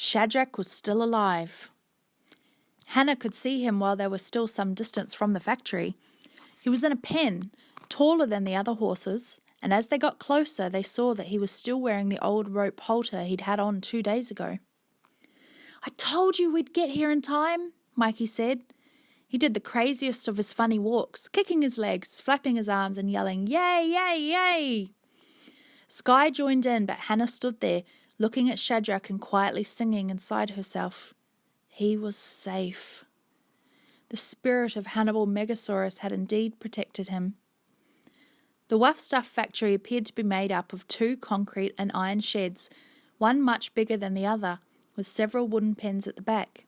Shadrach was still alive. Hannah could see him while they were still some distance from the factory. He was in a pen, taller than the other horses, and as they got closer they saw that he was still wearing the old rope halter he'd had on 2 days ago. "I told you we'd get here in time," Mikey said. He did the craziest of his funny walks, kicking his legs, flapping his arms and yelling, "Yay, yay, yay!" Sky joined in, but Hannah stood there, looking at Shadrach and quietly singing inside herself. He was safe. The spirit of Hannibal Megasaurus had indeed protected him. The Wuff Stuff factory appeared to be made up of 2 concrete and iron sheds, one much bigger than the other, with several wooden pens at the back.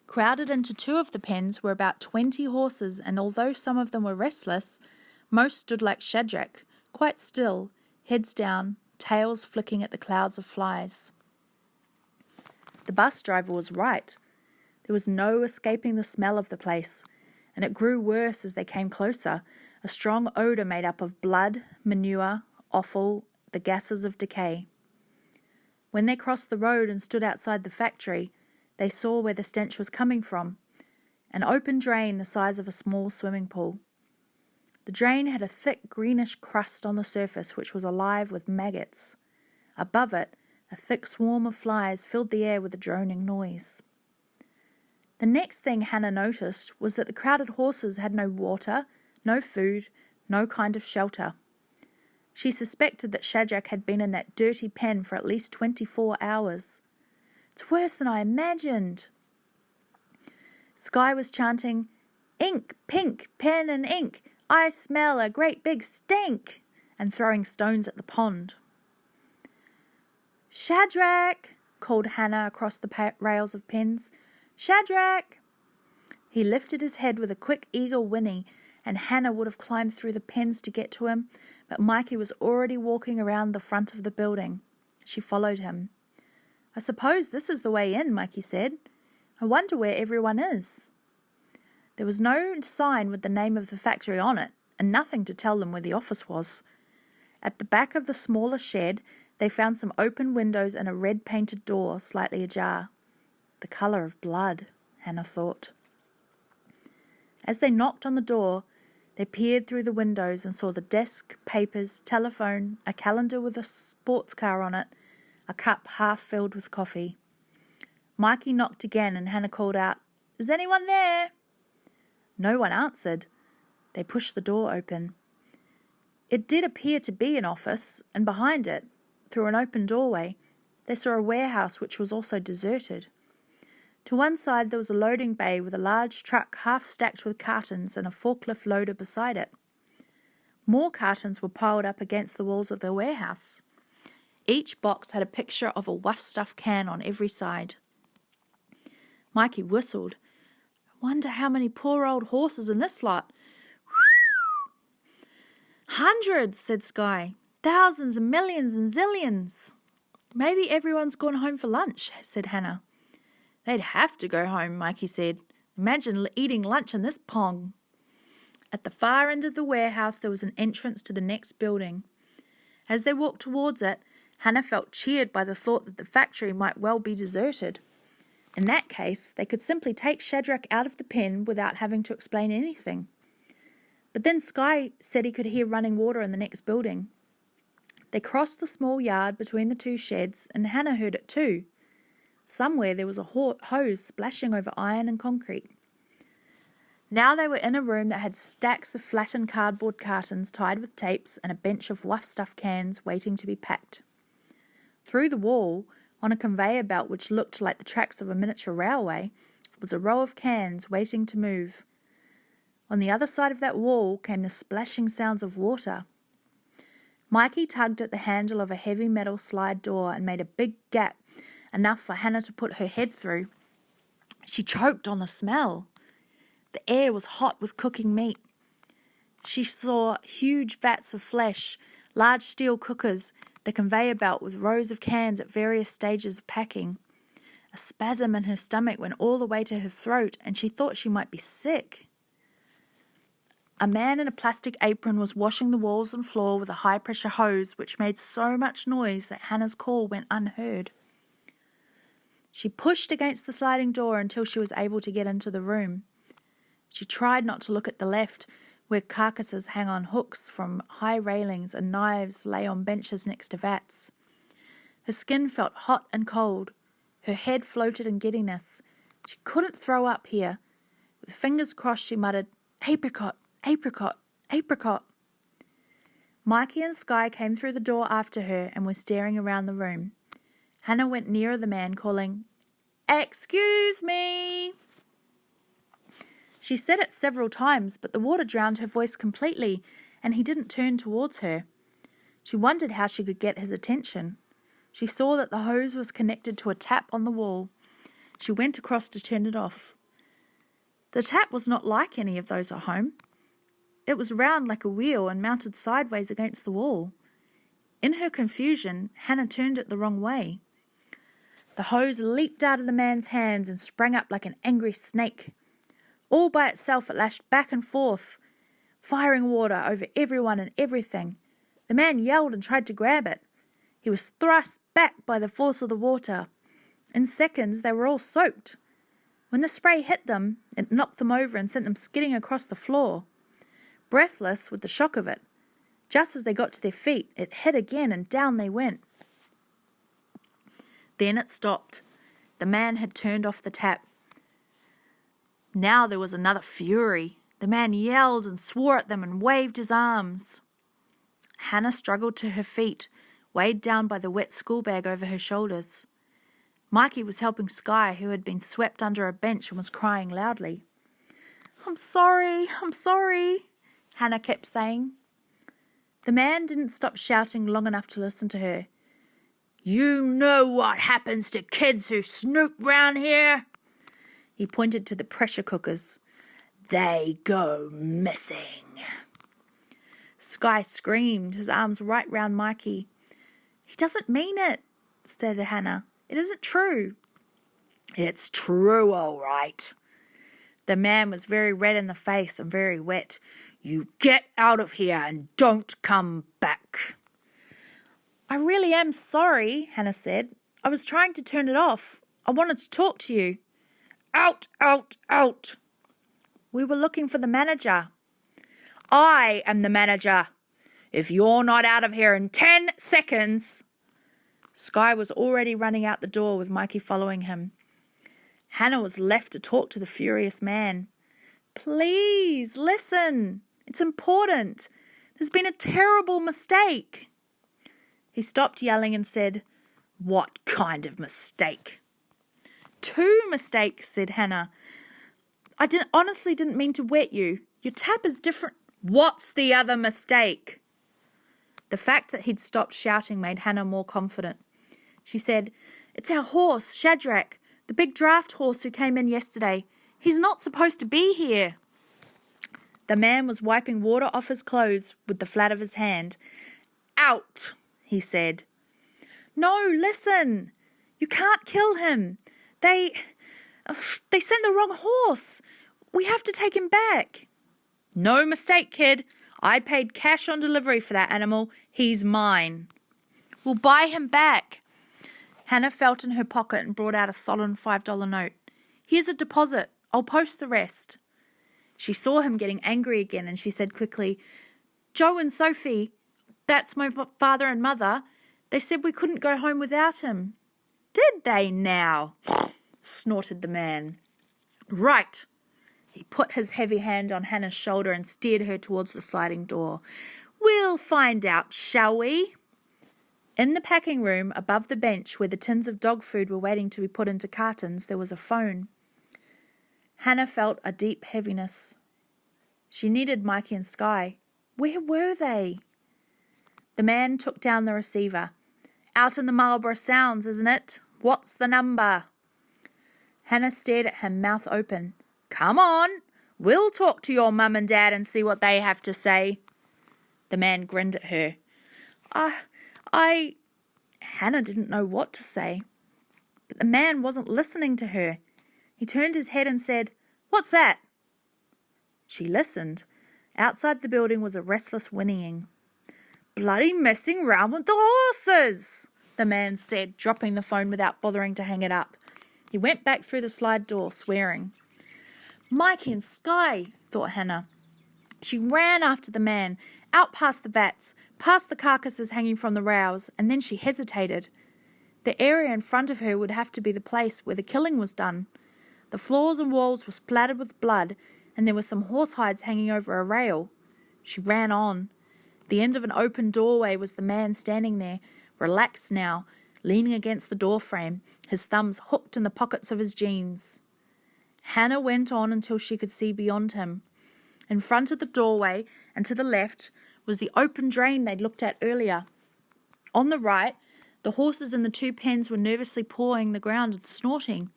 Crowded into 2 of the pens were about 20 horses, and although some of them were restless, most stood like Shadrach, quite still, heads down, tails flicking at the clouds of flies. The bus driver was right. There was no escaping the smell of the place, and it grew worse as they came closer, a strong odour made up of blood, manure, offal, the gases of decay. When they crossed the road and stood outside the factory, they saw where the stench was coming from, an open drain the size of a small swimming pool. The drain had a thick greenish crust on the surface which was alive with maggots. Above it, a thick swarm of flies filled the air with a droning noise. The next thing Hannah noticed was that the crowded horses had no water, no food, no kind of shelter. She suspected that Shadrach had been in that dirty pen for at least 24 hours. "It's worse than I imagined." Sky was chanting, "Ink, pink, pen and ink. I smell a great big stink," and throwing stones at the pond. "Shadrach," called Hannah across the rails of pens. "Shadrach!" He lifted his head with a quick, eager whinny, and Hannah would have climbed through the pens to get to him, but Mikey was already walking around the front of the building. She followed him. "I suppose this is the way in," Mikey said. "I wonder where everyone is." There was no sign with the name of the factory on it, and nothing to tell them where the office was. At the back of the smaller shed, they found some open windows and a red-painted door slightly ajar. The colour of blood, Hannah thought. As they knocked on the door, they peered through the windows and saw the desk, papers, telephone, a calendar with a sports car on it, a cup half filled with coffee. Mikey knocked again and Hannah called out, "Is anyone there?" No one answered. They pushed the door open. It did appear to be an office, and behind it, through an open doorway, they saw a warehouse which was also deserted. To one side there was a loading bay with a large truck half stacked with cartons and a forklift loader beside it. More cartons were piled up against the walls of the warehouse. Each box had a picture of a Wuff Stuff can on every side. Mikey whistled. "I wonder how many poor old horses in this lot." "Hundreds," said Sky. "Thousands and millions and zillions." "Maybe everyone's gone home for lunch," said Hannah. "They'd have to go home," Mikey said. "Imagine eating lunch in this pong." At the far end of the warehouse there was an entrance to the next building. As they walked towards it, Hannah felt cheered by the thought that the factory might well be deserted. In that case, they could simply take Shadrach out of the pen without having to explain anything. But then Sky said he could hear running water in the next building. They crossed the small yard between the 2 sheds, and Hannah heard it too. Somewhere there was a hose splashing over iron and concrete. Now they were in a room that had stacks of flattened cardboard cartons tied with tapes and a bench of Wuff Stuff cans waiting to be packed. Through the wall, on a conveyor belt which looked like the tracks of a miniature railway, was a row of cans waiting to move. On the other side of that wall came the splashing sounds of water. Mikey tugged at the handle of a heavy metal slide door and made a big gap, enough for Hannah to put her head through. She choked on the smell. The air was hot with cooking meat. She saw huge vats of flesh, large steel cookers, the conveyor belt with rows of cans at various stages of packing. A spasm in her stomach went all the way to her throat, and she thought she might be sick. A man in a plastic apron was washing the walls and floor with a high-pressure hose which made so much noise that Hannah's call went unheard. She pushed against the sliding door until she was able to get into the room. She tried not to look at the left, where carcasses hang on hooks from high railings and knives lay on benches next to vats. Her skin felt hot and cold. Her head floated in giddiness. She couldn't throw up here. With fingers crossed, she muttered, "Apricot, apricot, apricot." Mikey and Sky came through the door after her and were staring around the room. Hannah went nearer the man, calling, "Excuse me." She said it several times, but the water drowned her voice completely, and he didn't turn towards her. She wondered how she could get his attention. She saw that the hose was connected to a tap on the wall. She went across to turn it off. The tap was not like any of those at home. It was round like a wheel and mounted sideways against the wall. In her confusion, Hannah turned it the wrong way. The hose leaped out of the man's hands and sprang up like an angry snake. All by itself it lashed back and forth, firing water over everyone and everything. The man yelled and tried to grab it. He was thrust back by the force of the water. In seconds they were all soaked. When the spray hit them, it knocked them over and sent them skidding across the floor. Breathless with the shock of it, just as they got to their feet, it hit again and down they went. Then it stopped. The man had turned off the tap. Now there was another fury. The man yelled and swore at them and waved his arms. Hannah struggled to her feet, weighed down by the wet school bag over her shoulders. Mikey was helping Sky, who had been swept under a bench and was crying loudly. I'm sorry, Hannah kept saying. The man didn't stop shouting long enough to listen to her. You know what happens to kids who snoop round here? He pointed to the pressure cookers. They go missing. Sky screamed, his arms right round Mikey. He doesn't mean it, said Hannah. It isn't true. It's true, all right. The man was very red in the face and very wet. You get out of here and don't come back. I really am sorry, Hannah said. I was trying to turn it off. I wanted to talk to you. Out, out, out. We were looking for the manager. I am the manager. If you're not out of here in 10 seconds... Sky was already running out the door with Mikey following him. Hannah was left to talk to the furious man. Please, listen. It's important. There's been a terrible mistake. He stopped yelling and said, What kind of mistake? 2 mistakes, said Hannah. I honestly didn't mean to wet you. Your tap is different. What's the other mistake? The fact that he'd stopped shouting made Hannah more confident. She said, It's our horse, Shadrach, the big draft horse who came in yesterday. He's not supposed to be here. The man was wiping water off his clothes with the flat of his hand. Out, he said. No, listen. You can't kill him. They sent the wrong horse. We have to take him back. No mistake, kid. I paid cash on delivery for that animal. He's mine. We'll buy him back. Hannah felt in her pocket and brought out a solemn $5 note. Here's a deposit. I'll post the rest. She saw him getting angry again and she said quickly, Joe and Sophie, that's my father and mother, they said we couldn't go home without him. Did they now? Snorted the man. Right. He put his heavy hand on Hannah's shoulder and steered her towards the sliding door. We'll find out, shall we? In the packing room, above the bench where the tins of dog food were waiting to be put into cartons, there was a phone. Hannah felt a deep heaviness. She needed Mikey and Sky. Where were they? The man took down the receiver. Out in the Marlborough Sounds, isn't it? What's the number? Hannah stared at him, mouth open. Come on, we'll talk to your mum and dad and see what they have to say. The man grinned at her. Hannah didn't know what to say. But the man wasn't listening to her. He turned his head and said, What's that? She listened. Outside the building was a restless whinnying. Bloody messing round with the horses, the man said, dropping the phone without bothering to hang it up. He went back through the slide door, swearing. Mikey and Sky, thought Hannah. She ran after the man, out past the vats, past the carcasses hanging from the rails, and then she hesitated. The area in front of her would have to be the place where the killing was done. The floors and walls were splattered with blood, and there were some horse hides hanging over a rail. She ran on. At the end of an open doorway was the man standing there, relaxed now, leaning against the doorframe, his thumbs hooked in the pockets of his jeans. Hannah went on until she could see beyond him. In front of the doorway and to the left was the open drain they'd looked at earlier. On the right, the horses in the 2 pens were nervously pawing the ground and snorting.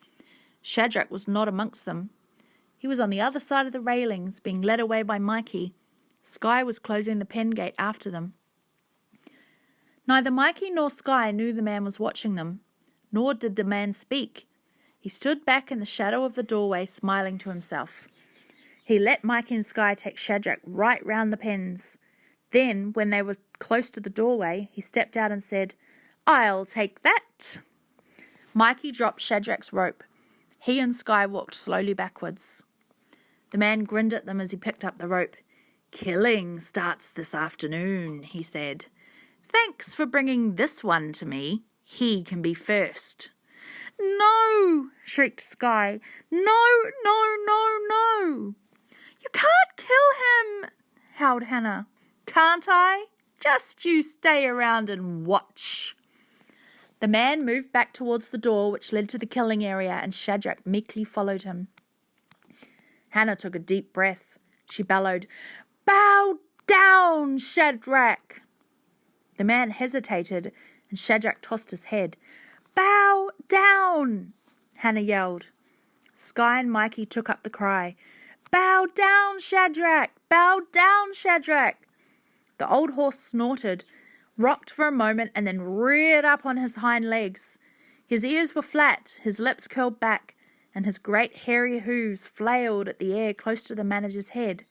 Shadrach was not amongst them. He was on the other side of the railings, being led away by Mikey. Sky was closing the pen gate after them. Neither Mikey nor Sky knew the man was watching them, nor did the man speak. He stood back in the shadow of the doorway, smiling to himself. He let Mikey and Sky take Shadrach right round the pens. Then, when they were close to the doorway, he stepped out and said, "I'll take that." Mikey dropped Shadrach's rope. He and Sky walked slowly backwards. The man grinned at them as he picked up the rope. "Killing starts this afternoon," he said. "Thanks for bringing this one to me. He can be first." "No!" shrieked Sky. "No, no, no, no!" "You can't kill him!" howled Hannah. "Can't I? Just you stay around and watch." The man moved back towards the door which led to the killing area, and Shadrach meekly followed him. Hannah took a deep breath. She bellowed, "Bow down, Shadrach!" The man hesitated, and Shadrach tossed his head. "Bow down!" Hannah yelled. Sky and Mikey took up the cry. "Bow down, Shadrach! Bow down, Shadrach!" The old horse snorted, rocked for a moment, and then reared up on his hind legs. His ears were flat, his lips curled back, and his great hairy hooves flailed at the air close to the manager's head.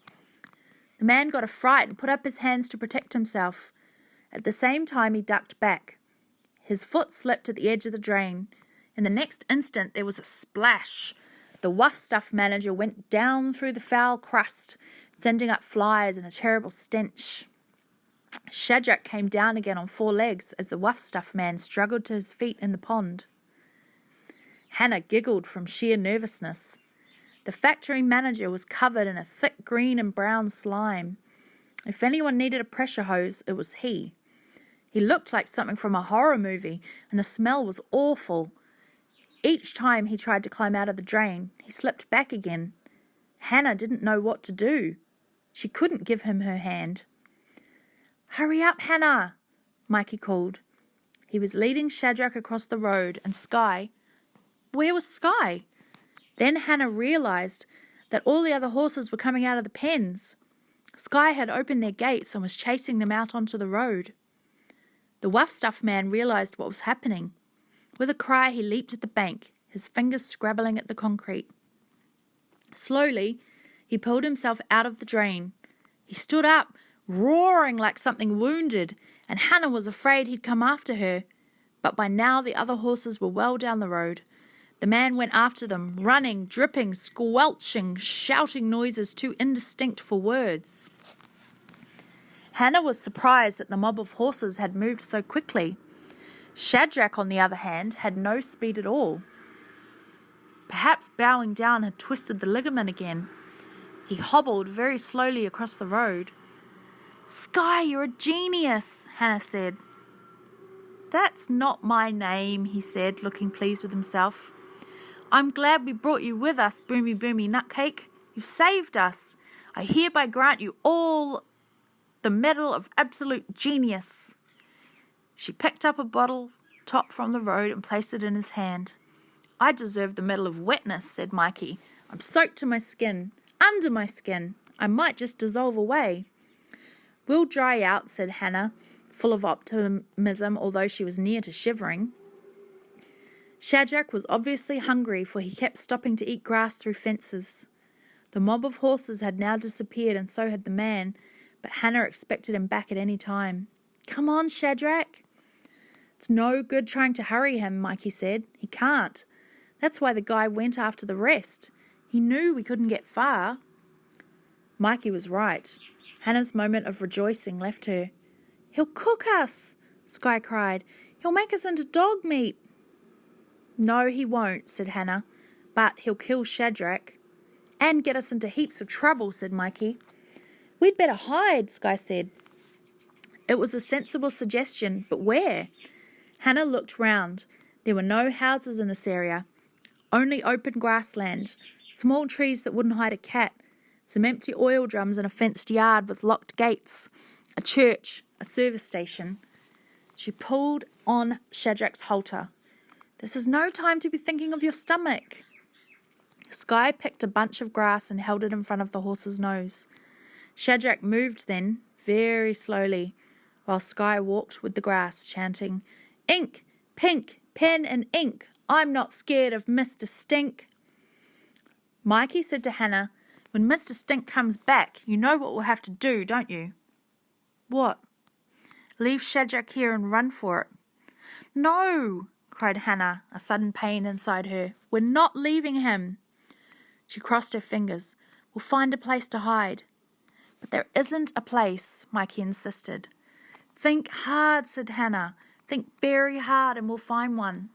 The man got a fright and put up his hands to protect himself. At the same time, he ducked back. His foot slipped at the edge of the drain. In the next instant, there was a splash. The Wuff Stuff manager went down through the foul crust, sending up flies and a terrible stench. Shadrach came down again on 4 legs as the Wuff Stuff man struggled to his feet in the pond. Hannah giggled from sheer nervousness. The factory manager was covered in a thick green and brown slime. If anyone needed a pressure hose, it was he. He looked like something from a horror movie, and the smell was awful. Each time he tried to climb out of the drain, he slipped back again. Hannah didn't know what to do. She couldn't give him her hand. "Hurry up, Hannah," Mikey called. He was leading Shadrach across the road, and Sky... Where was Sky? Then Hannah realized that all the other horses were coming out of the pens. Sky had opened their gates and was chasing them out onto the road. The Wuff Stuff man realized what was happening. With a cry, he leaped at the bank, his fingers scrabbling at the concrete. Slowly, he pulled himself out of the drain. He stood up, roaring like something wounded, and Hannah was afraid he'd come after her. But by now the other horses were well down the road. The man went after them, running, dripping, squelching, shouting noises too indistinct for words. Hannah was surprised that the mob of horses had moved so quickly. Shadrach, on the other hand, had no speed at all. Perhaps bowing down had twisted the ligament again. He hobbled very slowly across the road. "Sky, you're a genius," Hannah said. "That's not my name," he said, looking pleased with himself. "I'm glad we brought you with us, Boomy Boomy Nutcake. You've saved us. I hereby grant you all the Medal of Absolute Genius." She picked up a bottle top from the road and placed it in his hand. "I deserve the Medal of Wetness," said Mikey. "I'm soaked to my skin, under my skin. I might just dissolve away." "We'll dry out," said Hannah, full of optimism, although she was near to shivering. Shadrach was obviously hungry, for he kept stopping to eat grass through fences. The mob of horses had now disappeared, and so had the man, but Hannah expected him back at any time. "Come on, Shadrach." "It's no good trying to hurry him," Mikey said. "He can't. That's why the guy went after the rest. He knew we couldn't get far. Mikey was right. Hannah's moment of rejoicing left her. He'll cook us, Sky cried. He'll make us into dog meat. No, he won't, said Hannah, but he'll kill Shadrach. And get us into heaps of trouble, said Mikey. We'd better hide, Sky said. It was a sensible suggestion, but where? Hannah looked round. There were no houses in this area, only open grassland, small trees that wouldn't hide a cat, some empty oil drums in a fenced yard with locked gates, a church, a service station. She pulled on Shadrach's halter. This is no time to be thinking of your stomach. Sky picked a bunch of grass and held it in front of the horse's nose. Shadrach moved then, very slowly, while Sky walked with the grass, chanting, Ink, pink, pen and ink. I'm not scared of Mr. Stink. Mikey said to Hannah, when Mr. Stink comes back, you know what we'll have to do, don't you? What? Leave Shadrach here and run for it. No, cried Hannah, a sudden pain inside her. We're not leaving him. She crossed her fingers. We'll find a place to hide. But there isn't a place, Mikey insisted. Think hard, said Hannah. Think very hard and we'll find one.